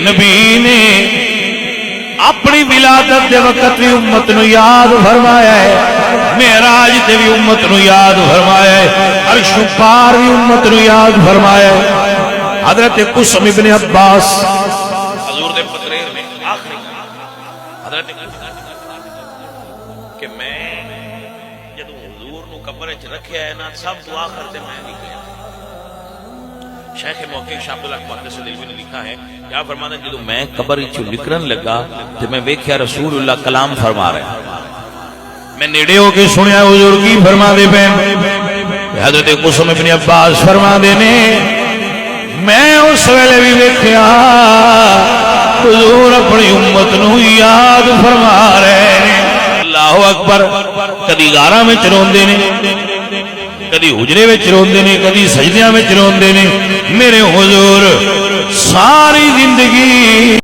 نبی نے اپنی ولادت دے وقت بھی امت نو یاد فرمایا ہے، معراج تے بھی امت نو یاد فرمایا ہے، عرش پار بھی امت نو یاد فرمایا ہے۔ حضرت قسم ابن عباس حضور دے پتریر میں آخری حضرت کہ میں جدو حضور نو قبر وچ رکھیا ہے نا سب تو آخر تے میں نکلیا۔ شیخ محقق شاہ عبداللہ محدث دہلوی نے لکھا ہے، کیا فرماتے ہیں جدو میں قبر وچوں نکلن لگا تے میں ویکھیا رسول اللہ کلام فرما رہے ہیں، میں نیڑے ہو کے سنیا حضور کی فرما دے پے۔ حضرت قسم ابن عباس فرما دے نے میں اس ویلے بھی ویکھیا حضور اپنی امت نو یاد فرما رہے ہیں۔ اللہ اکبر، کدی غاراں وچ روندے نے، کدی حجرے وچ روندے نے، کدی سجدیاں وچ روندے نے۔ میرے حضور ساری زندگی